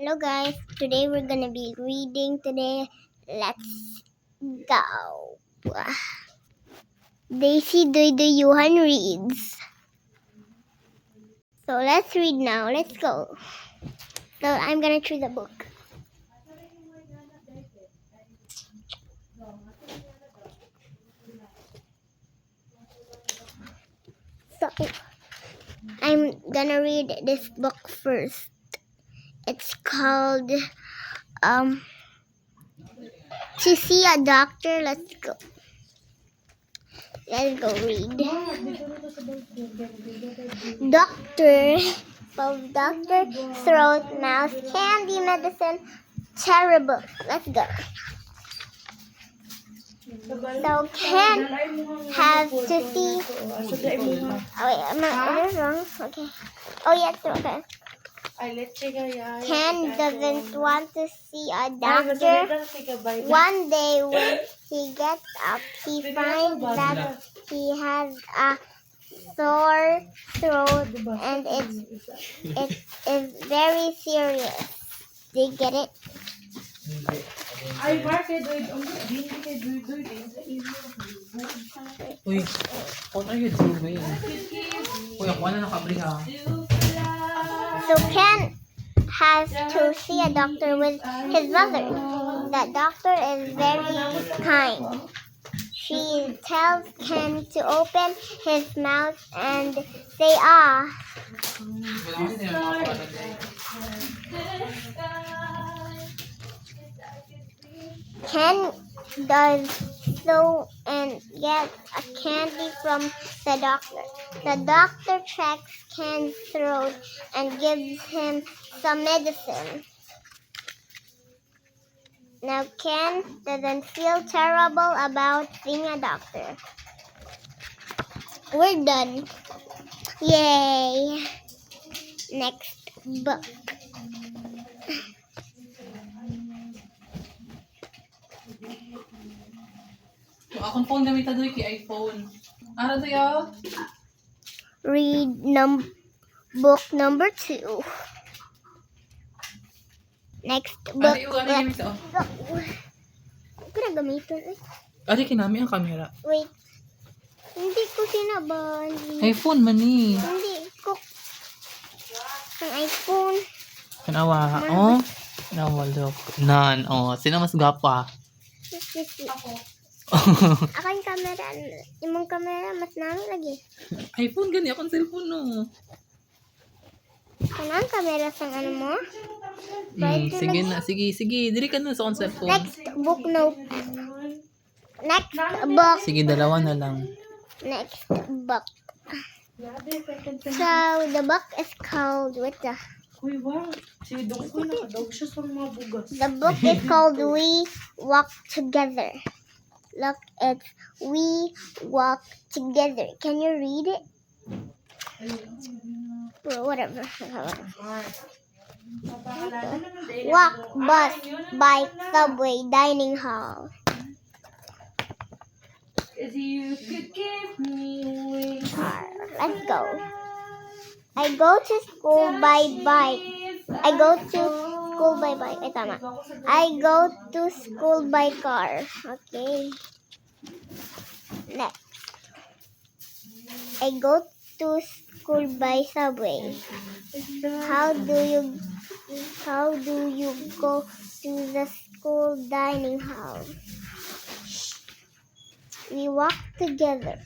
Hello guys, today we're gonna be reading today. Let's go. Daisy Doido Johan reads. So let's read now. Let's go. So I'm gonna choose a book. So I'm gonna read this book first. It's called To See a Doctor. Let's go read. Doctor throat, mouth, candy, medicine, terrible. Let's go. So Ken has to see. Oh wait, is this wrong? Okay. Oh yes, okay. Ken doesn't want to see a doctor. One day when he gets up, he finds that he has a sore throat and it is very serious. Do you get it? Uy, what are you doing? Uy, ako na nakabri ha. So Ken has to see a doctor with his mother. The doctor is very kind. She tells Ken to open his mouth and say ah. Wala kasi din ang mga kapatid. Ken does so and gets a candy from the doctor. The doctor checks Ken's throat and gives him some medicine. Now Ken doesn't feel terrible about seeing a doctor. We're done. Yay! Next book. Akong phone gamitan doon kay iPhone. Ara to yo? Read book number 2. Next book. Ano yung gamit Let's to? go. Huwag ko na gamitin. Ari kinami ang camera. Wait. Hindi ko sinaban. iPhone man ni. Hindi ko. Ang iPhone. Kanawa. Oh. Nawalok. Nan. Oh. Sino mas gapa? Ako yung camera. Imong camera. Mas namin lagi. iPhone gani akong cellphone no. Kanang camera sa ano mo? Brighter Sige lagi. na. Sige. Dili ka na sa akong cellphone. Next book. No. Next book. Sige, dalawa na lang. Next book. So the book is called the book is called We Walk Together. Look, it's We Walk Together. Can you read it? Well, whatever. Walk, bus, bike, subway, dining hall. You could give me Car. Let's go. I go to school by bike. I go to school by bike. Ay, tama. I go to school by car. Okay. Next. I go to school by subway. How do you go to the school dining hall? We walk together.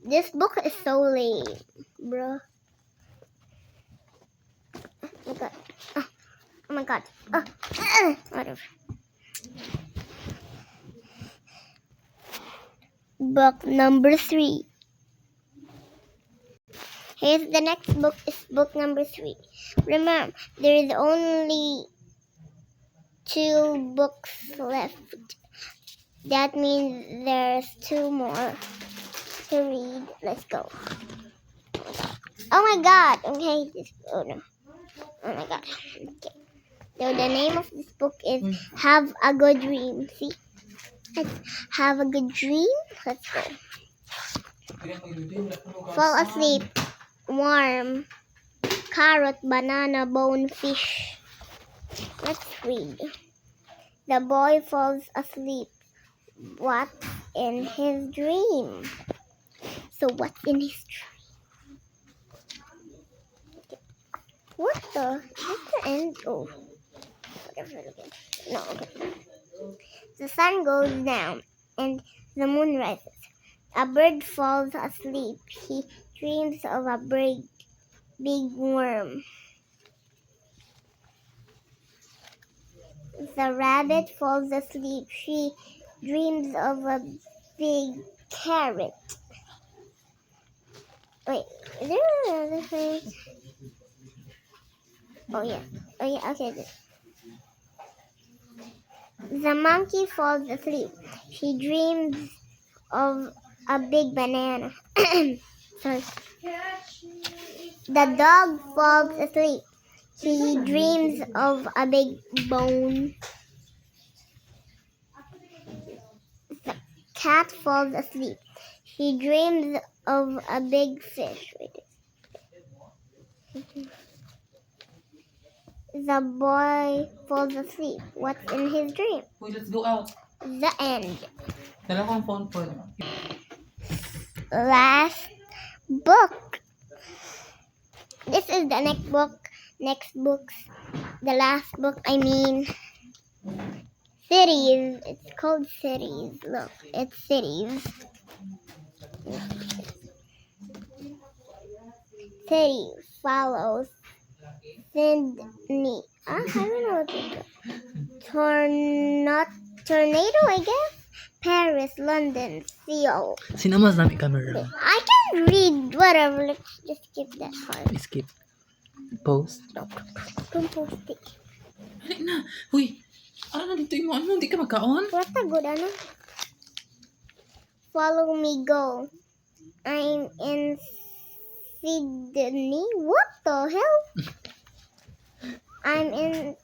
This book is so lame, bro. Oh my god. Oh my god. Whatever. Book number 3. Here's the next book. Is book number 3. Remember, there is only 2 books left. That means there's 2 more to read. Let's go. Oh my god. Okay. Oh no. Oh my god. Okay. So the name of this book is Have a Good Dream. See? Let's have a good dream. Let's go. Fall asleep. Warm. carrot, banana, bone, fish. Let's read. The boy falls asleep. What's in his dream? So what's in his dream? What the? What's the end? Oh, whatever. No, okay. The sun goes down and the moon rises. A bird falls asleep. He dreams of a big worm. The rabbit falls asleep. She dreams of a big carrot. Wait, is there another thing? Oh yeah, okay. The monkey falls asleep. She dreams of a big banana. Sorry. The dog falls asleep. He dreams of a big bone. The cat falls asleep. He dreams of a big fish. The boy falls asleep. What's in his dream? Uy, let's go out. The end. Dala ko ang phone ko. Last book. This is the next book. The last book, I mean. Cities. It's called Cities. Look, it's Cities. Cities follows Sydney. I don't know what to do. Tornado, I guess. Paris, London, Seoul. Sinamaz namin camera. I can read whatever. Let's just skip that part. Skip. Post. Don't post it. Halik na. Uy, ano na dito mo? Ano, hindi ka magkaon? What's the good, ano? Follow me, go. I'm in Sydney. What the hell? I'm in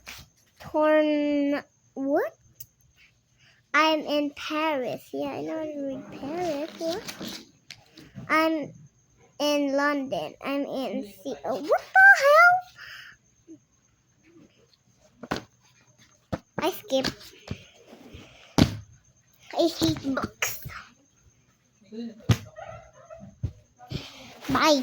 what? I'm in Paris. Yeah, I know how to read Paris. What? I'm in London. I'm in Seoul. What the hell? I skipped. I hate books. Bye.